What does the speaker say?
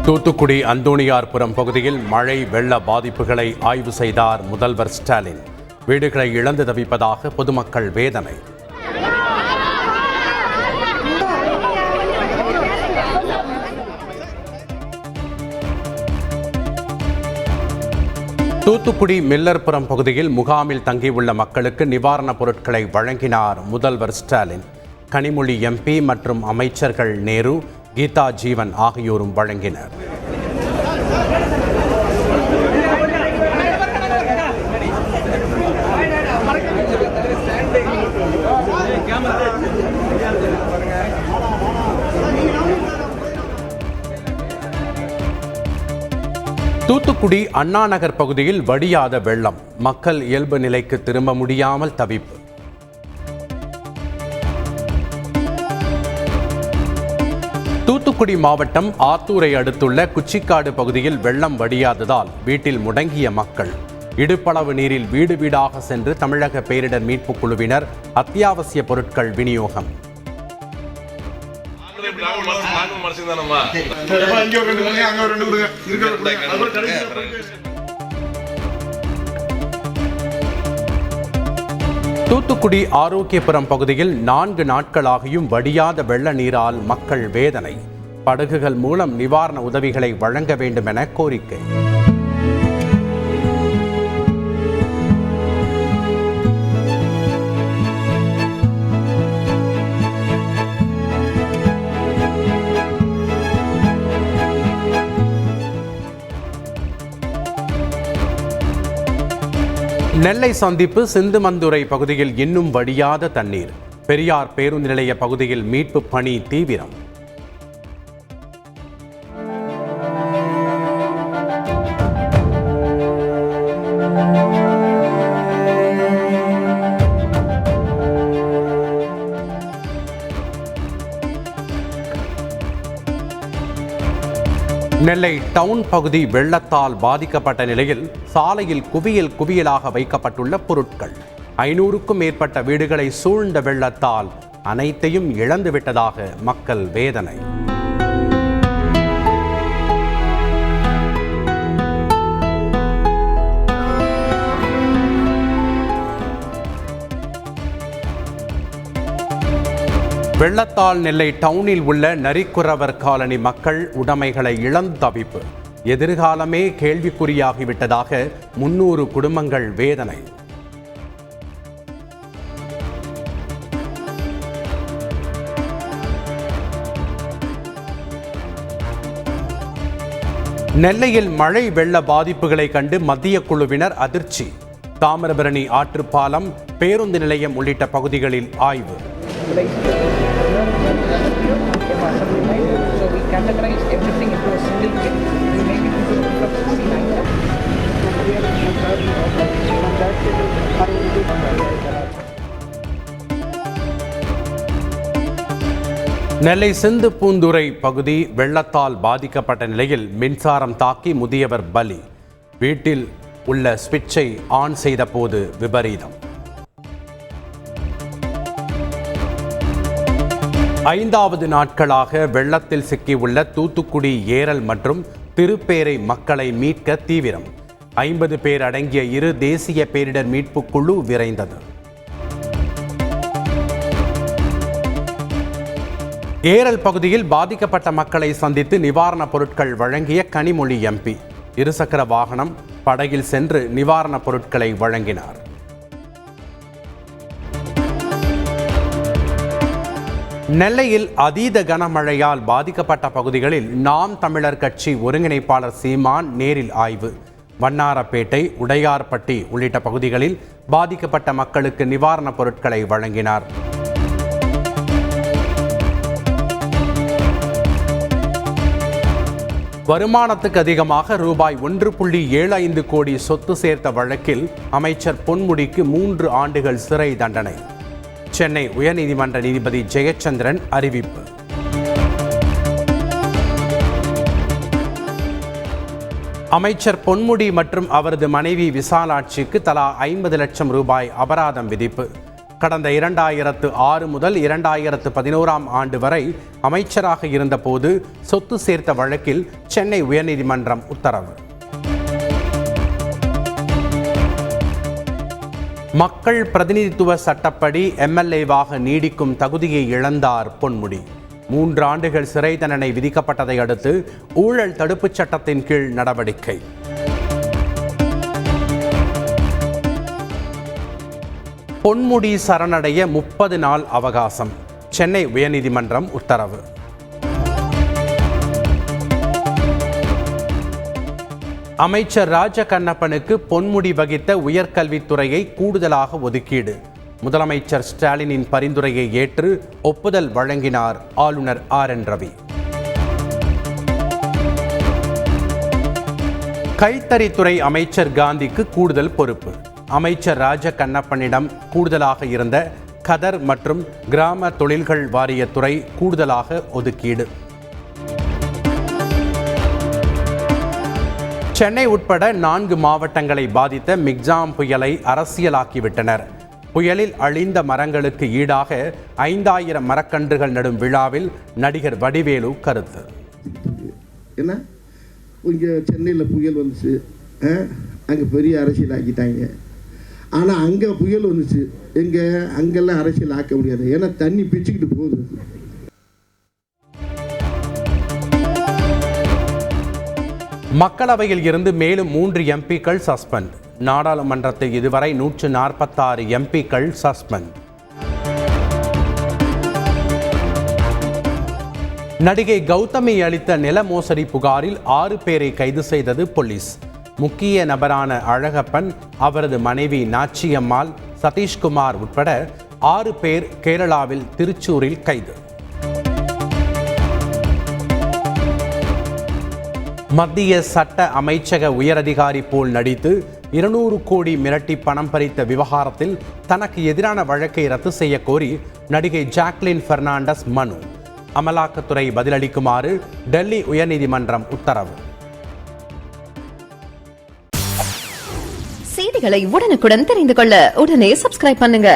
தூத்துக்குடி அந்தோணியார்புரம் பகுதியில் மழை வெள்ள பாதிப்புகளை ஆய்வு செய்தார் முதல்வர் ஸ்டாலின். வீடுகளை இழந்து தவிப்பதாக பொதுமக்கள் வேதனை. தூத்துக்குடி மில்லர்புரம் பகுதியில் முகாமில் தங்கியுள்ள மக்களுக்கு நிவாரணப் பொருட்களை வழங்கினார் முதல்வர் ஸ்டாலின். கனிமொழி எம்பி மற்றும் அமைச்சர்கள் நேரு, கீதா ஜீவன் ஆகியோரும் வழங்கினர். தூத்துக்குடி அண்ணாநகர் பகுதியில் வடியாத வெள்ளம், மக்கள் இயல்பு நிலைக்கு திரும்ப முடியாமல் தவிப்பு. தூத்துக்குடி மாவட்டம் ஆத்தூரை அடுத்துள்ள குச்சிக்காடு பகுதியில் வெள்ளம் வடியாததால் வீட்டில் முடங்கிய மக்கள். இடுப்பளவு நீரில் வீடு வீடாக சென்று தமிழக பேரிடர் மீட்புக் குழுவினர் அத்தியாவசிய பொருட்கள் விநியோகம். தூத்துக்குடி ஆரோக்கியபுரம் பகுதியில் 4 நாட்களாகியும் வடியாத வெள்ள நீரால் மக்கள் வேதனை. படகுகள் மூலம் நிவாரண உதவிகளை வழங்க வேண்டும் என கோரிக்கை. நெல்லை சந்திப்பு சிந்துமந்துரை பகுதியில் இன்னும் வடியாத தண்ணீர். பெரியார் பேருந்து நிலைய பகுதியில் மீட்பு பணி தீவிரம். நெல்லை டவுன் பகுதி வெள்ளத்தால் பாதிக்கப்பட்ட நிலையில் சாலையில் குவியலாக வைக்கப்பட்டுள்ள பொருட்கள். 500க்கும் மேற்பட்ட வீடுகளை சூழ்ந்த வெள்ளத்தால் அனைத்தையும் இழந்துவிட்டதாக மக்கள் வேதனை. வெள்ளத்தால் நெல்லை டவுனில் உள்ள நரிக்குறவர் காலனி மக்கள் உடைமைகளை இழந்து தவிப்பு. எதிர்காலமே கேள்விக்குறியாகிவிட்டதாக 300 குடும்பங்கள் வேதனை. நெல்லையில் மழை வெள்ள பாதிப்புகளை கண்டு மத்திய குழுவினர் அதிர்ச்சி. தாமிரபரணி ஆற்றுப்பாலம், பேருந்து நிலையம் உள்ளிட்ட பகுதிகளில் ஆய்வு. நெல்லை சிந்துபூந்துறை பகுதி வெள்ளத்தால் பாதிக்கப்பட்ட நிலையில் மின்சாரம் தாக்கி முதியவர் பலி. வீட்டில் உள்ள சுவிட்சை ஆன் செய்த போது விபரீதம். 5வது நாட்களாக வெள்ளத்தில் சிக்கியுள்ள தூத்துக்குடி ஏரல் மற்றும் திருப்பேரை மக்களை மீட்க தீவிரம். 50 பேர் அடங்கிய 2 தேசிய பேரிடர் மீட்புக் குழு விரைந்தது. ஏரல் பகுதியில் பாதிக்கப்பட்ட மக்களை சந்தித்து நிவாரணப் பொருட்கள் வழங்கிய கனிமொழி எம்பி. இருசக்கர வாகனம், படகில் சென்று நிவாரணப் பொருட்களை வழங்கினார். நெல்லையில் அதீத கனமழையால் பாதிக்கப்பட்ட பகுதிகளில் நாம் தமிழர் கட்சி ஒருங்கிணைப்பாளர் சீமான் நேரில் ஆய்வு. வண்ணாரப்பேட்டை, உடையார்பட்டி உள்ளிட்ட பகுதிகளில் பாதிக்கப்பட்ட மக்களுக்கு நிவாரணப் பொருட்களை வழங்கினார். வருமானத்துக்கு அதிகமாக ரூபாய் 1.75 கோடி சொத்து சேர்த்த வழக்கில் அமைச்சர் பொன்முடிக்கு 3 ஆண்டுகள் சிறை தண்டனை. சென்னை உயர்நீதிமன்ற நீதிபதி ஜெயச்சந்திரன் அறிவிப்பு. அமைச்சர் பொன்முடி மற்றும் அவரது மனைவி விசாலாட்சிக்கு தலா 50 லட்சம் ரூபாய் அபராதம் விதிப்பு. கடந்த 2006 முதல் 2011 ஆண்டு வரை அமைச்சராக இருந்தபோது சொத்து சேர்த்த வழக்கில் சென்னை உயர்நீதிமன்றம் உத்தரவு. மக்கள் பிரதிநிதித்துவ சட்டப்படி MLA-வாக நீடிக்கும் தகுதியை இழந்தார் பொன்முடி. 3 ஆண்டுகள் சிறை தண்டனை விதிக்கப்பட்டதை அடுத்து ஊழல் தடுப்புச் சட்டத்தின் கீழ் நடவடிக்கை. பொன்முடி சரணடைய 30 நாள் அவகாசம். சென்னை உயர்நீதிமன்றம் உத்தரவு. அமைச்சர் ராஜகண்ணப்பனுக்கு பொன்முடி வகித்த உயர்கல்வித்துறையை கூடுதலாக ஒதுக்கீடு. முதலமைச்சர் ஸ்டாலினின் பரிந்துரையை ஏற்று ஒப்புதல் வழங்கினார் ஆளுநர் RN ரவி. கைத்தறித்துறை அமைச்சர் காந்திக்கு கூடுதல் பொறுப்பு. அமைச்சர் ராஜகண்ணப்பனிடம் கூடுதலாக இருந்த கதர் மற்றும் கிராம தொழில்கள் வாரியத்துறை கூடுதலாக ஒதுக்கீடு. சென்னை உட்பட 4 மாவட்டங்களை பாதித்த மிக்ஜாம் புயலை அரசியலாக்கிவிட்டனர். புயலில் அழிந்த மரங்களுக்கு ஈடாக 5000 மரக்கன்றுகள் நடும் விழாவில் நடிகர் வடிவேலு கருத்து. என்ன இங்கே சென்னையில் புயல் வந்துச்சு, அங்கே பெரிய அரசியல் ஆக்கிட்டாங்க. ஆனால் அங்கே புயல் வந்துச்சு, அங்கெல்லாம் அரசியல் ஆக்க முடியாது, ஏன்னா தண்ணி பிச்சுக்கிட்டு போகுது. மக்களவையில் இருந்து மேலும் 3 MPக்கள் சஸ்பெண்ட். நாடாளுமன்றத்தில் இதுவரை 146 MPக்கள் சஸ்பெண்ட். நடிகை கௌதமி அளித்த நில மோசடி புகாரில் 6 பேரை கைது செய்தது போலீஸ். முக்கிய நபரான அழகப்பன், அவரது மனைவி நாச்சியம்மாள், சதீஷ்குமார் உட்பட 6 பேர் கேரளாவில் திருச்சூரில் கைது. மத்திய சட்ட அமைச்சக உயரதிகாரி போல் நடித்து 200 கோடி மிரட்டி பணம் பறித்த விவகாரத்தில் தனக்கு எதிரான வழக்கை ரத்து செய்ய கோரி நடிகை ஜாக்லின் பெர்னாண்டஸ் மனு. அமலாக்கத்துறை பதிலளிக்குமாறு டெல்லி உயர்நீதிமன்றம் உத்தரவு. செய்திகளை உடனுக்குடன் தெரிந்து கொள்ள உடனே சப்ஸ்கிரைப் பண்ணுங்க.